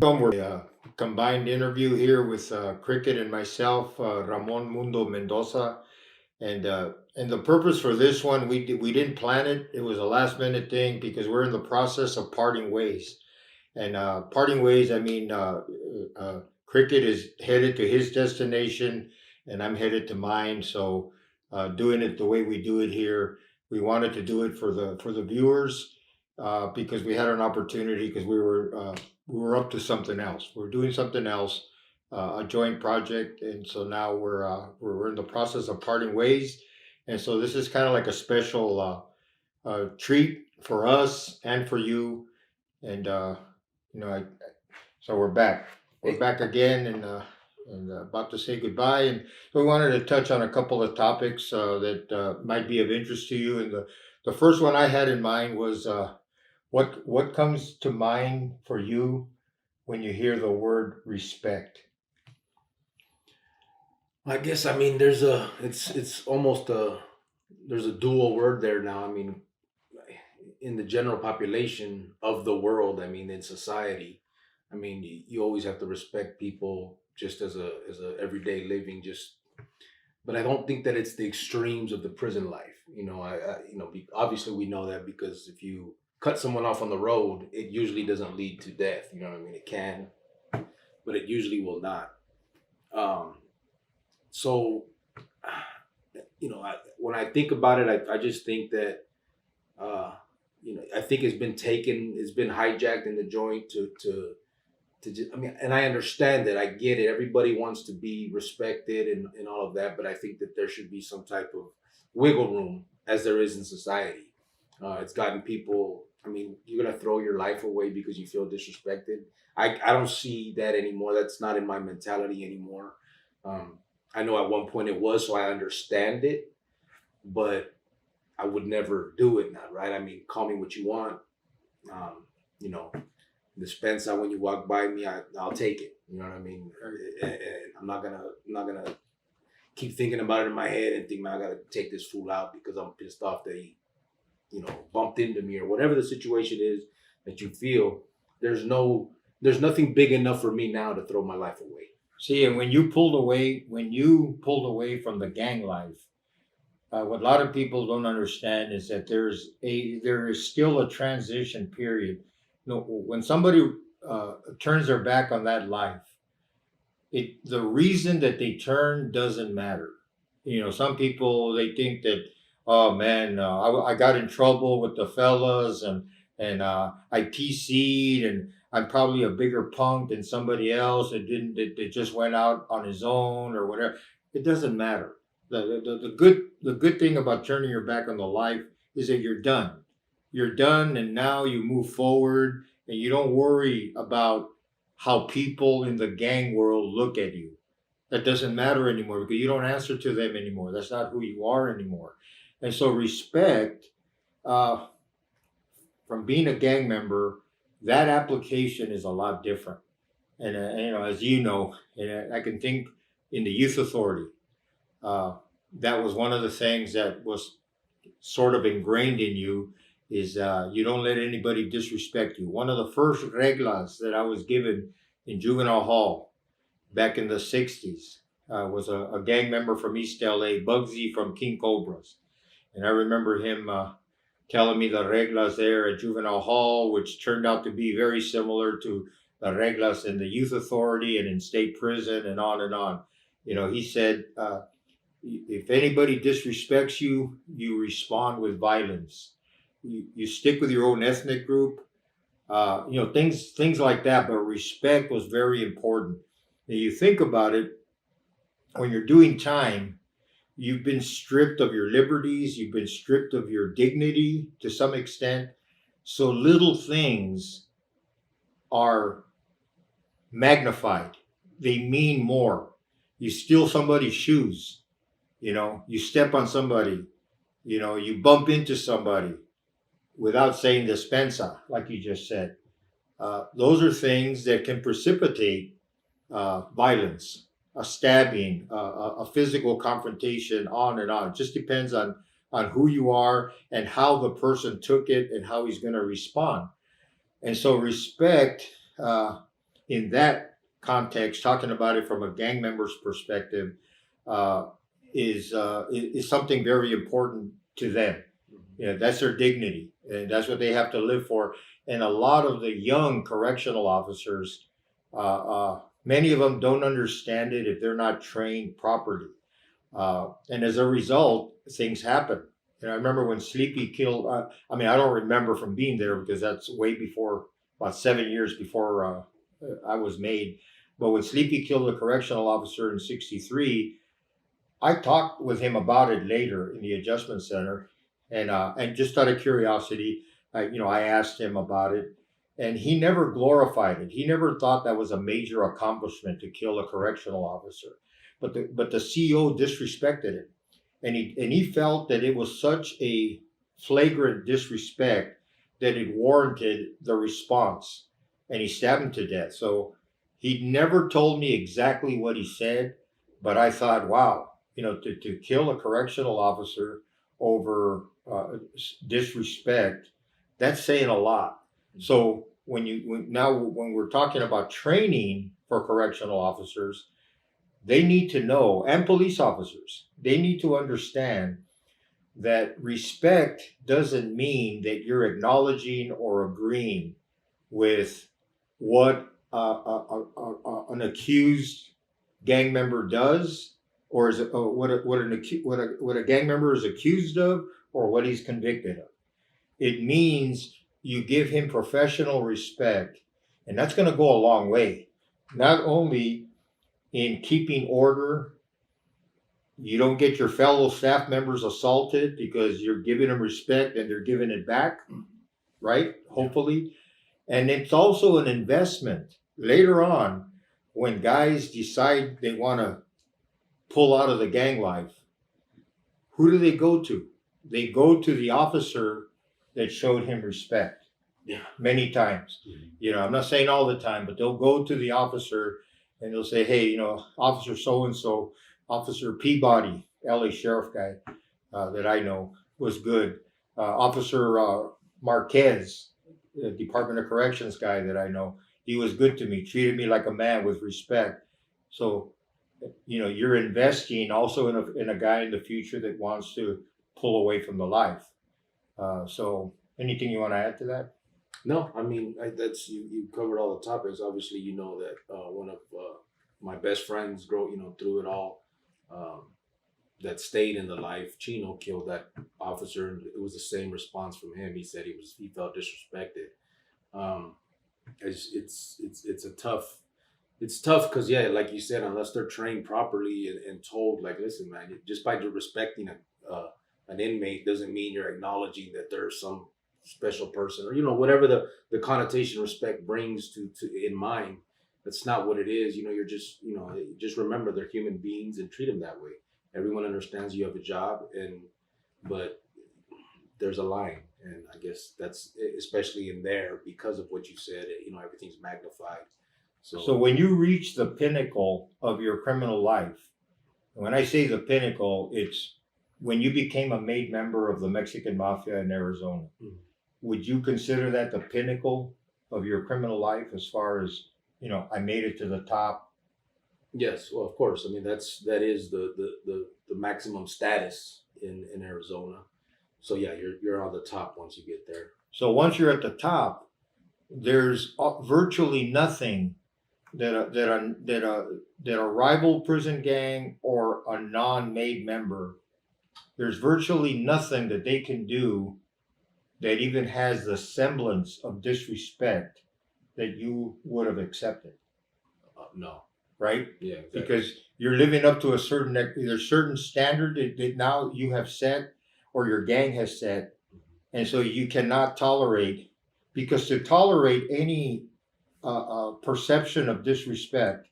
We're combined interview here with Cricket and myself, Ramon Mundo Mendoza, and the purpose for this one we didn't plan it. It was a last minute thing because we're in the process of parting ways. And parting ways, I mean, Cricket is headed to his destination, and I'm headed to mine. So, doing it the way we do it here, we wanted to do it for the viewers because we had an opportunity because we were up to something else. We're doing something else, a joint project, and so now we're in the process of parting ways, and so this is kind of like a special treat for us and for you, and you know, so we're back. We're back again and about to say goodbye. And so we wanted to touch on a couple of topics that might be of interest to you. And the first one I had in mind was what comes to mind for you when you hear the word respect? I guess I mean it's almost there's a dual word there now. I mean, in the general population of the world, I mean in society, I mean you always have to respect people just as a everyday living. Just but I don't think that it's the extremes of the prison life. Obviously we know that because if you cut someone off on the road, it usually doesn't lead to death. You know what I mean? It can, but it usually will not. Um, so when I think about it, I just think that I think it's been hijacked in the joint to just, I mean, and I understand that, I get it. Everybody wants to be respected and all of that, but I think that there should be some type of wiggle room as there is in society. It's gotten people. I mean, you're gonna throw your life away because you feel disrespected. I don't see that anymore. That's not in my mentality anymore. Um, I know at one point it was, so I understand it, but I would never do it now, right? I mean, call me what you want. Um, you know, dispensa when you walk by me, I'll take it. You know what I mean? And I'm not gonna keep thinking about it in my head and think, man, I gotta take this fool out because I'm pissed off that he, bumped into me or whatever the situation is that you feel. There's no, there's nothing big enough for me now to throw my life away. See, and when you pulled away from the gang life, what a lot of people don't understand is that there is still a transition period. When somebody turns their back on that life, the reason that they turn doesn't matter. Some people they think that, oh man, I got in trouble with the fellas and I PC'd and I'm probably a bigger punk than somebody else that just went out on his own or whatever. It doesn't matter. The good thing about turning your back on the life is that you're done. You're done, and now you move forward, and you don't worry about how people in the gang world look at you. That doesn't matter anymore because you don't answer to them anymore. That's not who you are anymore. And so, respect uh, from being a gang member, that application is a lot different. And as you know, and I can think in the youth authority, uh, that was one of the things that was sort of ingrained in you is you don't let anybody disrespect you. One of the first reglas that I was given in juvenile hall back in the 60s was a gang member from East LA, Bugsy from King Cobras. And I remember him telling me the reglas there at juvenile hall, which turned out to be very similar to the reglas in the youth authority and in state prison and on and on. He said, if anybody disrespects you, you respond with violence. You stick with your own ethnic group, things like that. But respect was very important. And you think about it, when you're doing time, you've been stripped of your liberties, you've been stripped of your dignity to some extent. So little things are magnified. They mean more. You steal somebody's shoes, you step on somebody, you bump into somebody without saying dispensa, like you just said. Those are things that can precipitate violence, a stabbing, a physical confrontation, on and on. It just depends on who you are and how the person took it and how he's going to respond. And so respect, in that context, talking about it from a gang member's perspective, uh, is something very important to them. That's their dignity, and that's what they have to live for. And a lot of the young correctional officers, many of them don't understand it if they're not trained properly, and as a result, things happen. And I remember when Sleepy killed. I mean, I don't remember from being there because that's way before, about 7 years before I was made. But when Sleepy killed a correctional officer in '63, I talked with him about it later in the adjustment center, and just out of curiosity, I asked him about it, and he never glorified it. He never thought that was a major accomplishment to kill a correctional officer, but the CEO disrespected it, and he felt that it was such a flagrant disrespect that it warranted the response, and he stabbed him to death. So he never told me exactly what he said, but I thought, wow, to kill a correctional officer over disrespect, that's saying a lot. So when we're talking about training for correctional officers, they need to know, and police officers, they need to understand that respect doesn't mean that you're acknowledging or agreeing with what an accused gang member does, or is it what a gang member is accused of, or what he's convicted of. It means you give him professional respect, and that's going to go a long way. Not only in keeping order, you don't get your fellow staff members assaulted because you're giving them respect and they're giving it back, right? Hopefully. And it's also an investment later on when guys decide they want to pull out of the gang life. Who do they go to? They go to the officer that showed him respect. Yeah. Many times. I'm not saying all the time, but they'll go to the officer and they'll say, hey, Officer so-and-so, Officer Peabody, LA sheriff guy that I know, was good. Officer Marquez, Department of Corrections guy that I know, he was good to me, treated me like a man with respect. So, you're investing also in a guy in the future that wants to pull away from the life. So anything you want to add to that? No, I mean, that's you covered all the topics. Obviously, you know that one of my best friends, through it all, that stayed in the life, Chino, killed that officer, and it was the same response from him. He said he felt disrespected. It's tough because, yeah, like you said, unless they're trained properly and told, like, listen, man, just by respecting an inmate doesn't mean you're acknowledging that there's some special person, or whatever the connotation respect brings to in mind. That's not what it is. You're just remember they're human beings and treat them that way. Everyone understands you have a job, but there's a line, and I guess that's especially in there because of what you said. Everything's magnified. So when you reach the pinnacle of your criminal life, when I say the pinnacle, it's when you became a made member of the Mexican Mafia in Arizona. Mm-hmm. Would you consider that the pinnacle of your criminal life as far as, I made it to the top? Yes, well, of course. I mean, that is the maximum status in Arizona. So yeah, you're on the top once you get there. So once you're at the top, there's virtually nothing that a rival prison gang or a non-made member, there's virtually nothing that they can do that even has the semblance of disrespect that you would have accepted. No. Right? Yeah. Exactly. Because you're living up to a certain standard that now you have set or your gang has set, and so you cannot tolerate, because to tolerate any perception of disrespect,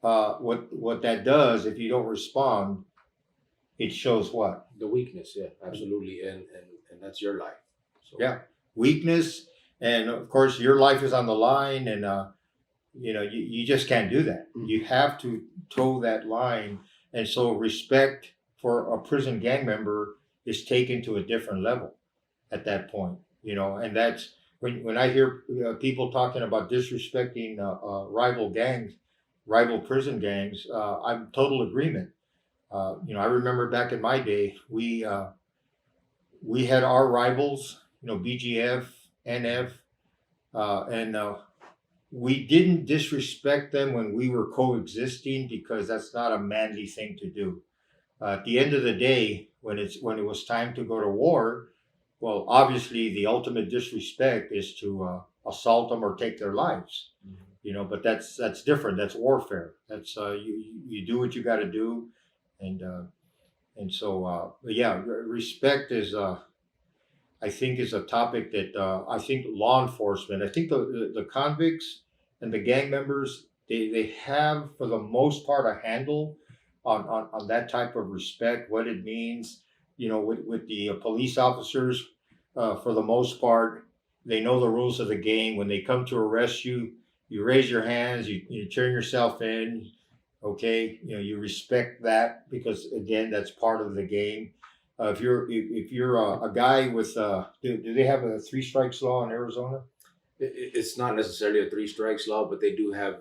what that does, if you don't respond, it shows what? The weakness. Yeah, absolutely, and that's your life. So. Yeah, weakness, and of course your life is on the line, and you just can't do that. Mm-hmm. You have to toe that line, and so respect for a prison gang member is taken to a different level at that point. And when I hear people talking about disrespecting rival gangs, rival prison gangs, I'm total agreement. I remember back in my day, we had our rivals, BGF, NF, and we didn't disrespect them when we were coexisting because that's not a manly thing to do. At the end of the day, when it was time to go to war, well, obviously the ultimate disrespect is to assault them or take their lives. But that's different. That's warfare. That's you do what you got to do, and but yeah, respect is I think is a topic that I think law enforcement, I think the convicts and the gang members, they have for the most part a handle on that type of respect, what it means. With the police officers, for the most part, they know the rules of the game. When they come to arrest you, you raise your hands, you turn yourself in. Okay, you respect that because again, that's part of the game. If you're a guy with do they have a three strikes law in Arizona? It's not necessarily a three strikes law, but they do have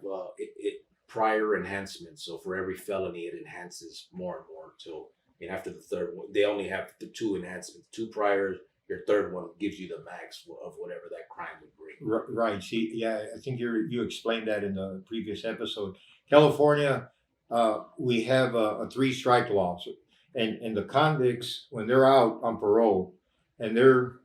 prior enhancements. So for every felony, it enhances more and more. So after the third one, they only have the two enhancements, two priors. Your third one gives you the max of whatever that crime would bring. Right. See, yeah, I think you explained that in the previous episode. California, we have a three strike law, and the convicts when they're out on parole and they're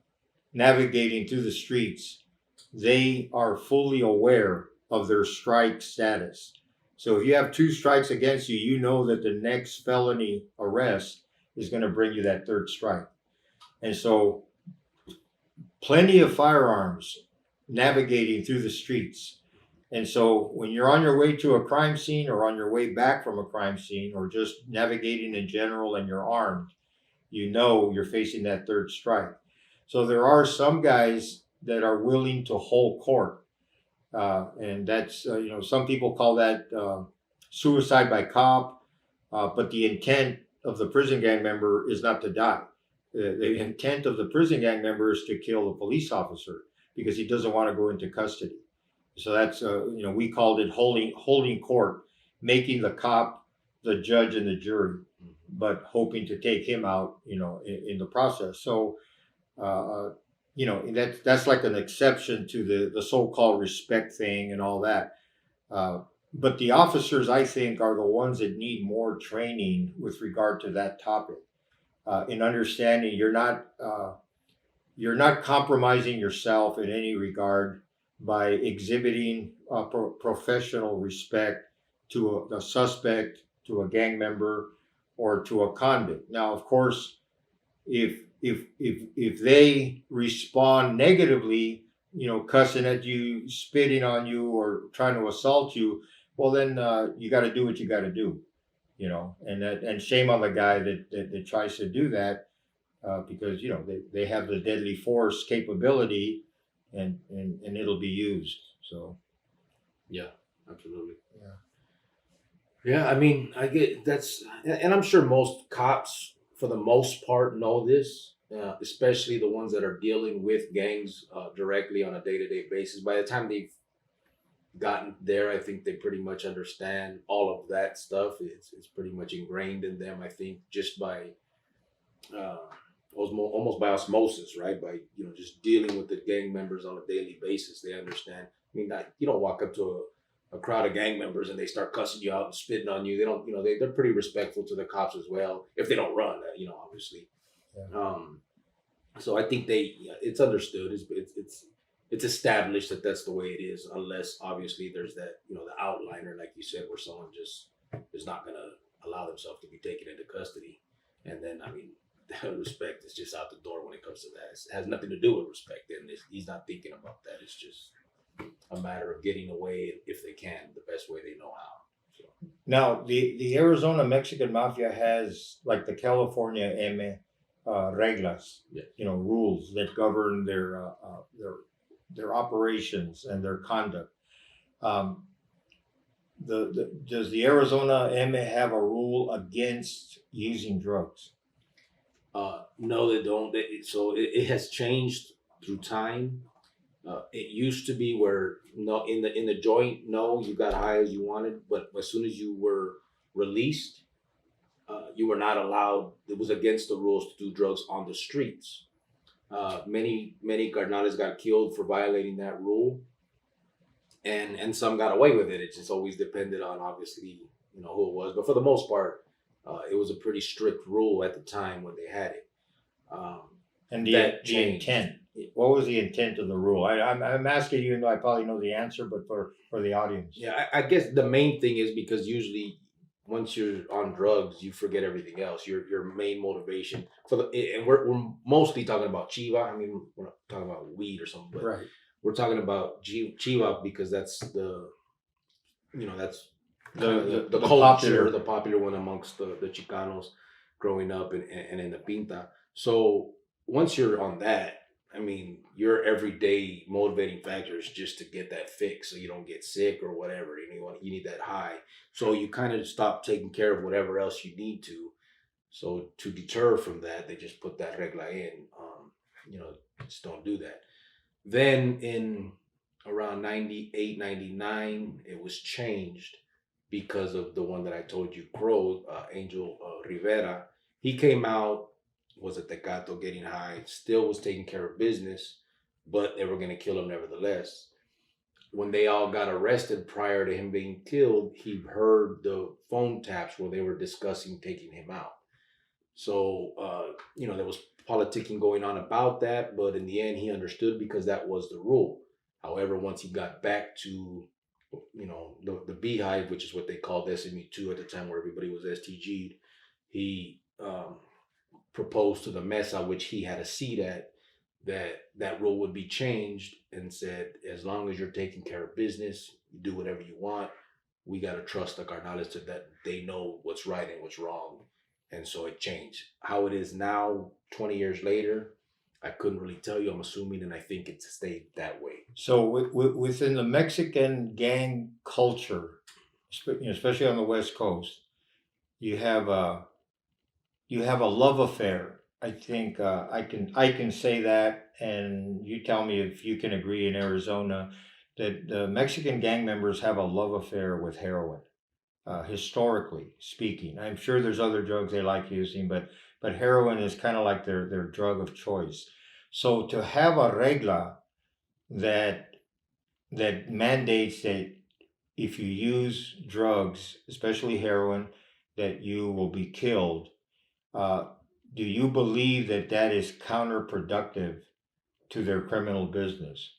navigating through the streets, they are fully aware of their strike status. So if you have two strikes against you, you know that the next felony arrest is going to bring you that third strike. And so plenty of firearms navigating through the streets. And so when you're on your way to a crime scene or on your way back from a crime scene or just navigating in general and you're armed, you know you're facing that third strike. So there are some guys that are willing to hold court. And that's, some people call that suicide by cop, but the intent of the prison gang member is not to die. The intent of the prison gang member is to kill the police officer because he doesn't want to go into custody. So that's, we called it holding court, making the cop the judge and the jury, but hoping to take him out, in the process. So, that's like an exception to the so-called respect thing and all that. But the officers, I think, are the ones that need more training with regard to that topic. In understanding you're not compromising yourself in any regard by exhibiting professional respect to a suspect, to a gang member, or to a convict. Now, of course, if they respond negatively, cussing at you, spitting on you, or trying to assault you, well, then you got to do what you got to do, and shame on the guy that tries to do that, because they have the deadly force capability, and it'll be used. So, yeah, absolutely. Yeah. Yeah, I mean, I get that's, and I'm sure most cops, for the most part, know this, especially the ones that are dealing with gangs directly on a day-to-day basis. By the time they've gotten there, I think they pretty much understand all of that stuff. It's pretty much ingrained in them. I think just by uh, almost by osmosis, right? By just dealing with the gang members on a daily basis, they understand. I mean, you don't walk up to a crowd of gang members and they start cussing you out and spitting on you. They don't, they're pretty respectful to the cops as well. If they don't run, obviously. Yeah. So I think it's understood. It's established that that's the way it is, unless obviously there's that, the outliner, like you said, where someone just is not going to allow themselves to be taken into custody. And then, I mean, respect is just out the door when it comes to that. It has nothing to do with respect. And he's not thinking about that. It's just a matter of getting away if they can, the best way they know how. So. Now, the Arizona Mexican Mafia has, like the California M reglas, Yes. Rules that govern their operations and their conduct. Does the Arizona M have a rule against using drugs? No, they don't. So it has changed through time. It used to be where no, in the joint, no, you got high as you wanted, but as soon as you were released, you were not allowed. It was against the rules to do drugs on the streets. Many carnales got killed for violating that rule, and some got away with it. It just always depended on obviously who it was, but for the most part, it was a pretty strict rule at the time when they had it. Um, And that the changed. intent. What was the intent of the rule? I'm asking you, even though I probably know the answer, but for the audience. Yeah, I guess the main thing is because usually once you're on drugs, you forget everything else. Your main motivation for and we're mostly talking about chiva. I mean, we're not talking about weed or something, but Right. we're talking about chiva because that's that's the popular. culture, the popular one amongst the Chicanos growing up and in the Pinta. So once you're on that, I mean, your everyday motivating factor is just to get that fix so you don't get sick or whatever. You need that high. So you kind of stop taking care of whatever else you need to. So to deter from that, they just put that regla in. Just don't do that. Then in around 98, 99, it was changed because of the one that I told you, Crow, Angel Rivera. He came out, was a Tecato getting high, still was taking care of business, but they were going to kill him nevertheless. When they all got arrested prior to him being killed, he heard the phone taps where they were discussing taking him out. So, there was politicking going on about that, but in the end, he understood because that was the rule. However, once he got back to, the Beehive, which is what they called SME2 at the time, where everybody was STG'd, he proposed to the Mesa, which he had a seat at, that rule would be changed and said, as long as you're taking care of business, you do whatever you want. We got to trust the Carnales to that they know what's right and what's wrong. And so it changed. How it is now, 20 years later, I couldn't really tell you. I'm assuming, and I think it's stayed that way. So within the Mexican gang culture, especially on the West Coast, you have a love affair. I think I can say that, and you tell me if you can agree in Arizona that the Mexican gang members have a love affair with heroin. Historically speaking, I'm sure there's other drugs they like using, but heroin is kind of like their drug of choice. So to have a regla that mandates that if you use drugs, especially heroin, that you will be killed. Uh, do you believe that is counterproductive to their criminal business?